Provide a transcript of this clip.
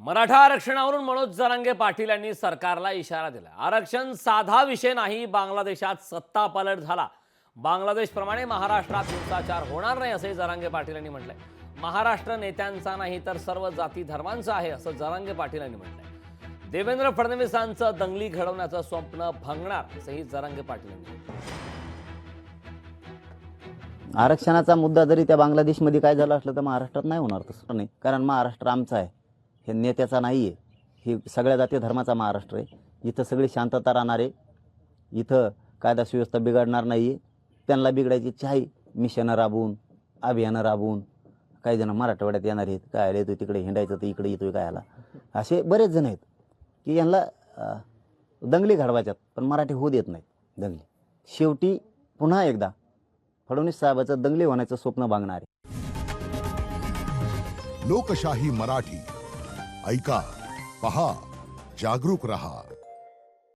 मराठा आरक्षणावरून मनोज जरांगे पाटील यांनी सरकारला इशारा दिला। आरक्षण साधा विषय नाही, बांगलादेशात सत्ता पलट झाला, बांगलादेशप्रमाणे महाराष्ट्रात हिंसाचार होणार नाही असे जरांगे पाटील यांनी म्हटलंय। महाराष्ट्र नेत्यांचा नाही तर सर्व जाती धर्मांचा आहे असं जरांगे पाटील यांनी म्हटलंय। देवेंद्र फडणवीसांचं दंगली घडवण्याचं स्वप्न भंगणार असंही जरांगे पाटील यांनी म्हटलंय। आरक्षणाचा मुद्दा जरी त्या बांगलादेशमध्ये काय झालं असलं तर महाराष्ट्रात नाही होणार, तसं नाही, कारण महाराष्ट्र आमचा आहे, हे नेत्याचा नाही आहे, हे सगळ्या जाती धर्माचा महाराष्ट्र आहे। इथं सगळी शांतता राहणार आहे, इथं कायदा सुव्यवस्था बिघडणार नाही आहे। त्यांना बिघडायची इच्छा आहे, मिशनं राबवून अभियानं राबवून काही जण मराठवाड्यात येणार आहेत, काय येतो तिकडे हिंडायचं तर इकडे येतोय काय आला, असे बरेच जण आहेत की यांना दंगली घडवायच्यात, पण मराठी होऊ देत नाहीत दंगली। शेवटी पुन्हा एकदा फडणवीस साहेबाचं दंगली होण्याचं स्वप्न बांगणार आहे। लोकशाही मराठी ऐका, पहा, जागरूक रहा।